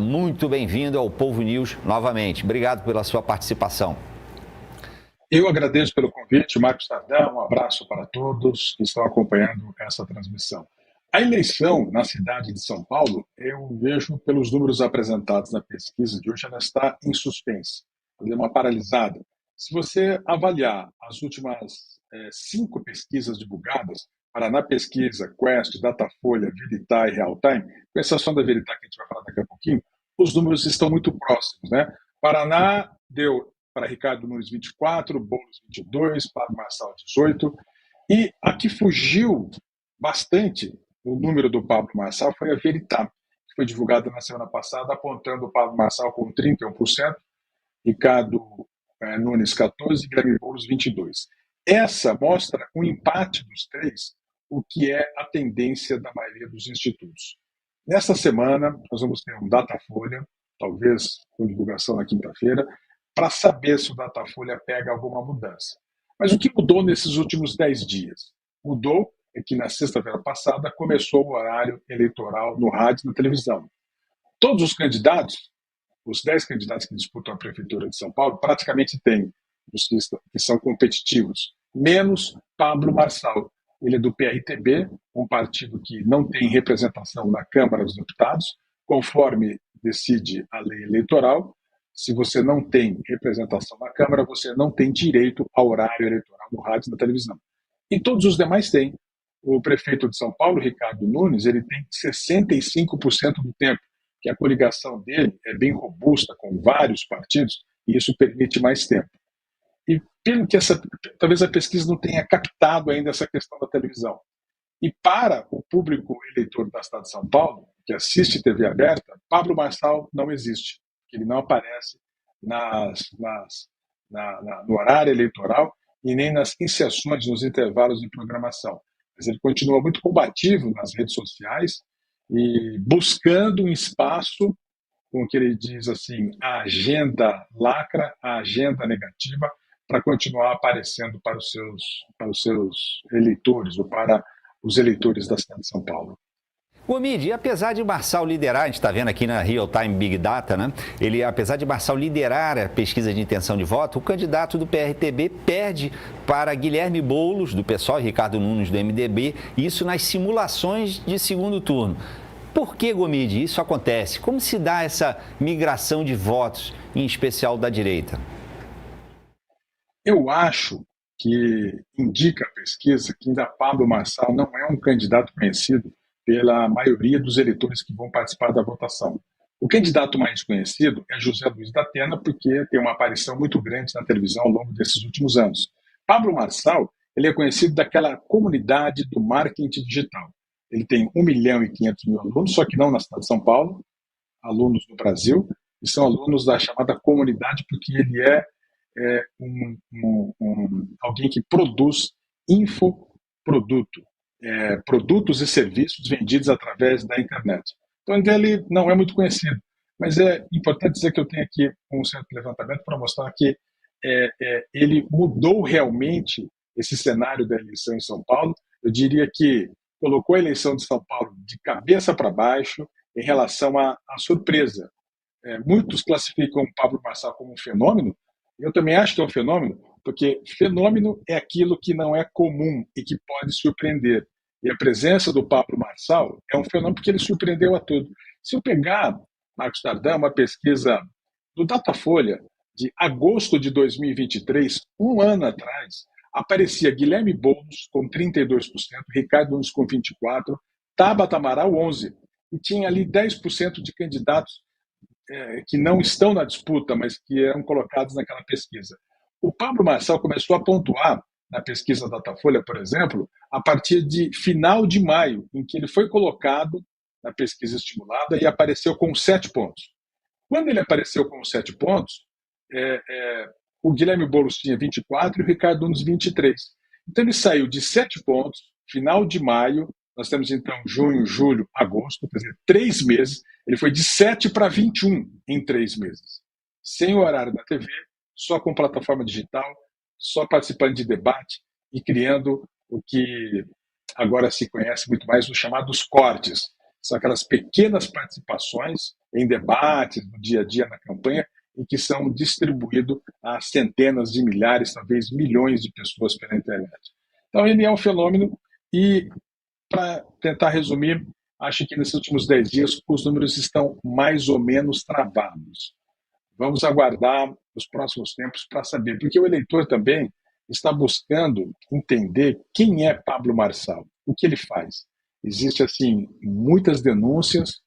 muito bem-vindo ao Povo News novamente. Obrigado pela sua participação. Eu agradeço pelo convite, Marcos Tardão, um abraço para todos que estão acompanhando essa transmissão. A eleição na cidade de São Paulo, eu vejo pelos números apresentados na pesquisa de hoje, ela está em suspense, ela é uma paralisada. Se você avaliar as últimas 5 pesquisas divulgadas, Paraná Pesquisa, Quest, Datafolha, Veritai e Realtime, com exceção da Veritai que a gente vai falar daqui a pouquinho, os números estão muito próximos, né? Paraná deu para Ricardo Nunes 24, Boulos 22, Pablo Marçal 18, e a que fugiu bastante o número do Pablo Marçal foi a Veritai, que foi divulgada na semana passada, apontando o Pablo Marçal com 31%, Ricardo Nunes 14% e Guilherme Boulos 22%. Essa mostra o empate dos três, o que é a tendência da maioria dos institutos. Nesta semana, nós vamos ter um Datafolha, talvez com divulgação na quinta-feira, para saber se o Datafolha pega alguma mudança. Mas o que mudou nesses últimos 10 dias? Mudou é que na sexta-feira passada começou o horário eleitoral no rádio e na televisão. Todos os candidatos, os 10 candidatos que disputam a Prefeitura de São Paulo, praticamente têm os que são competitivos, menos Pablo Marçal. Ele é do PRTB, um partido que não tem representação na Câmara dos Deputados, conforme decide a lei eleitoral. Se você não tem representação na Câmara, você não tem direito ao horário eleitoral no rádio e na televisão. E todos os demais têm. O prefeito de São Paulo, Ricardo Nunes, ele tem 65% do tempo, que a coligação dele é bem robusta, com vários partidos, e isso permite mais tempo. E pelo que talvez a pesquisa não tenha captado ainda essa questão da televisão. E para o público eleitor da cidade de São Paulo, que assiste TV aberta, Pablo Marçal não existe, porque ele não aparece no horário eleitoral e nem nas inserções, nos intervalos de programação. Mas ele continua muito combativo nas redes sociais e buscando um espaço com o que ele diz assim, a agenda lacra, a agenda negativa, para continuar aparecendo para os seus eleitores, ou para os eleitores da cidade de São Paulo. Gomide, apesar de Marçal liderar, a gente está vendo aqui na Real Time Big Data, né? Apesar de Marçal liderar a pesquisa de intenção de voto, o candidato do PRTB perde para Guilherme Boulos, do PSOL, e Ricardo Nunes, do MDB, isso nas simulações de segundo turno. Por que, Gomide, isso acontece? Como se dá essa migração de votos, em especial da direita? Eu acho que indica a pesquisa que ainda Pablo Marçal não é um candidato conhecido pela maioria dos eleitores que vão participar da votação. O candidato mais conhecido é José Luiz da Atena, porque tem uma aparição muito grande na televisão ao longo desses últimos anos. Pablo Marçal, ele é conhecido daquela comunidade do marketing digital. Ele tem 1.500.000 alunos, só que não na cidade de São Paulo, alunos no Brasil, e são alunos da chamada comunidade porque ele é alguém que produz infoproduto, produtos e serviços vendidos através da internet. Então, ele não é muito conhecido, mas é importante dizer que eu tenho aqui um certo levantamento para mostrar que ele mudou realmente esse cenário da eleição em São Paulo. Eu diria que colocou a eleição de São Paulo de cabeça para baixo em relação à surpresa. Muitos classificam o Pablo Marçal como um fenômeno. Eu também acho que é um fenômeno, porque fenômeno é aquilo que não é comum e que pode surpreender. E a presença do Pablo Marçal é um fenômeno porque ele surpreendeu a todos. Se eu pegar, Marcos Tardão, uma pesquisa do Datafolha de agosto de 2023, um ano atrás, aparecia Guilherme Boulos com 32%, Ricardo Nunes com 24%, Tabata Amaral 11%, e tinha ali 10% de candidatos que não estão na disputa, mas que eram colocados naquela pesquisa. O Pablo Marçal começou a pontuar na pesquisa Datafolha, por exemplo, a partir de final de maio, em que ele foi colocado na pesquisa estimulada e apareceu com 7 pontos. Quando ele apareceu com 7 pontos, o Guilherme Boulos tinha 24 e o Ricardo Nunes 23. Então ele saiu de 7 pontos, final de maio, nós temos então junho, julho, agosto, quer dizer, 3 meses, ele foi de 7 para 21 em 3 meses. Sem o horário da TV, só com plataforma digital, só participando de debate e criando o que agora se conhece muito mais os chamados cortes. são aquelas pequenas participações em debates, no dia a dia, na campanha, e que são distribuídos a centenas de milhares, talvez milhões de pessoas pela internet. Então, ele é um fenômeno e, para tentar resumir, acho que nesses últimos 10 dias os números estão mais ou menos travados. Vamos aguardar os próximos tempos para saber, porque o eleitor também está buscando entender quem é Pablo Marçal, o que ele faz. Existem, assim, muitas denúncias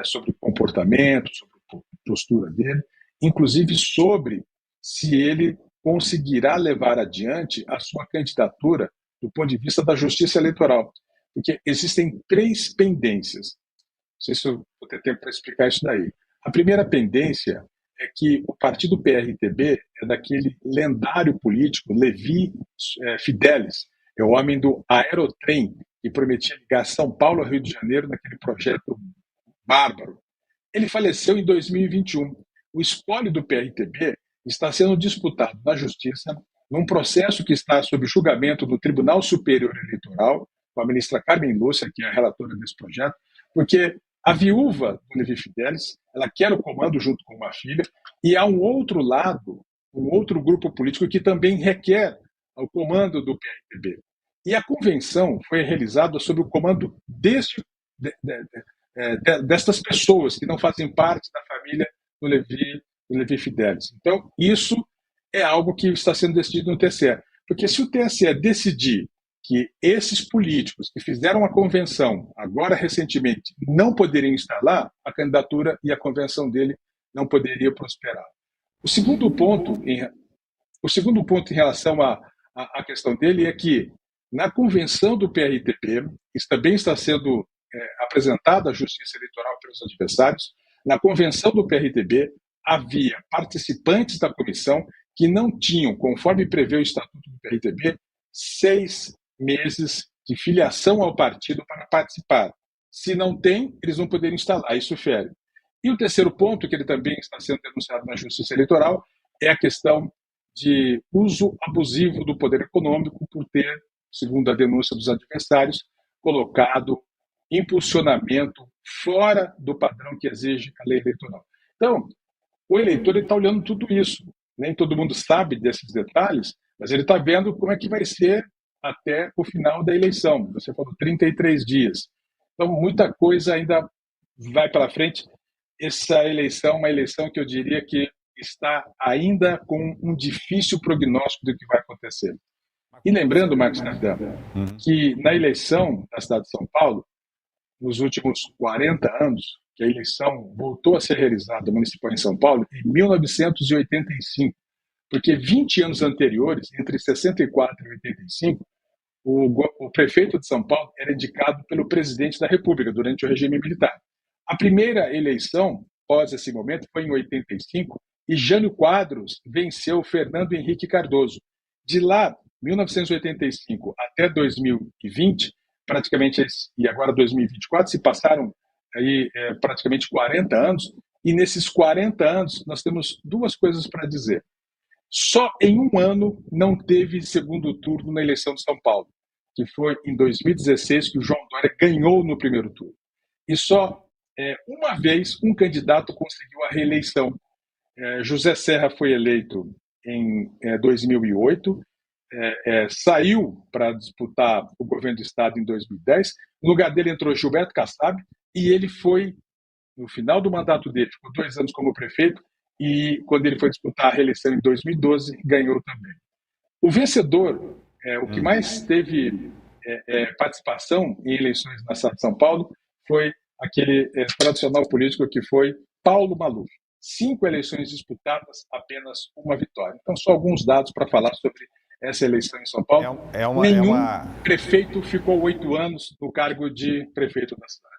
sobre o comportamento, sobre a postura dele, inclusive sobre se ele conseguirá levar adiante a sua candidatura do ponto de vista da justiça eleitoral. Porque existem 3 pendências. Não sei se eu vou ter tempo para explicar isso daí. A primeira pendência é que o partido PRTB é daquele lendário político Levi Fidelis, é o homem do Aerotrem, que prometia ligar São Paulo ao Rio de Janeiro naquele projeto bárbaro. Ele faleceu em 2021. O espólio do PRTB está sendo disputado na Justiça, num processo que está sob julgamento do Tribunal Superior Eleitoral, com a ministra Carmen Lúcia, que é a relatora desse projeto, porque a viúva do Levi Fidelis, ela quer o comando junto com uma filha, e há um outro lado, um outro grupo político que também requer o comando do PRTB. E a convenção foi realizada sob o comando destas pessoas que não fazem parte da família do Levi Fidelis. Então, isso é algo que está sendo decidido no TSE. Porque se o TSE decidir que esses políticos que fizeram a convenção, agora recentemente, não poderiam estar lá, a candidatura e a convenção dele não poderia prosperar. O segundo ponto em relação à questão dele é que, na convenção do PRTB, isso também está sendo apresentada à Justiça Eleitoral pelos adversários, na convenção do PRTB havia participantes da comissão que não tinham, conforme prevê o Estatuto do PRTB, 6 meses de filiação ao partido para participar. Se não tem, eles não poderiam instalar, isso fere. E o terceiro ponto, que ele também está sendo denunciado na Justiça Eleitoral, é a questão de uso abusivo do poder econômico por ter, segundo a denúncia dos adversários, colocado impulsionamento fora do padrão que exige a lei eleitoral. Então, o eleitor está olhando tudo isso. Nem todo mundo sabe desses detalhes, mas ele está vendo como é que vai ser até o final da eleição. Você falou 33 dias. Então, muita coisa ainda vai para frente. Essa eleição é uma eleição que eu diria que está ainda com um difícil prognóstico do que vai acontecer. E lembrando, Marcos Nardão, que na eleição da cidade de São Paulo, nos últimos 40 anos, que a eleição voltou a ser realizada municipal em São Paulo, em 1985, porque 20 anos anteriores, entre 64 e 85, o prefeito de São Paulo era indicado pelo presidente da República durante o regime militar. A primeira eleição, após esse momento, foi em 85, e Jânio Quadros venceu Fernando Henrique Cardoso. De lá, 1985 até 2020, praticamente, e agora 2024, se passaram aí, praticamente 40 anos, e nesses 40 anos nós temos 2 coisas para dizer. Só em um ano não teve segundo turno na eleição de São Paulo, que foi em 2016 que o João Dória ganhou no primeiro turno. E só uma vez um candidato conseguiu a reeleição. José Serra foi eleito em 2008, saiu para disputar o governo do Estado em 2010, no lugar dele entrou Gilberto Kassab, e ele foi, no final do mandato dele, ficou 2 anos como prefeito, e quando ele foi disputar a reeleição em 2012, ganhou também. O vencedor, o que mais teve participação em eleições na cidade de São Paulo, foi aquele tradicional político que foi Paulo Maluf. 5 eleições disputadas, apenas uma vitória. Então, só alguns dados para falar sobre essa eleição em São Paulo. Nenhum prefeito ficou 8 anos no cargo de prefeito da cidade.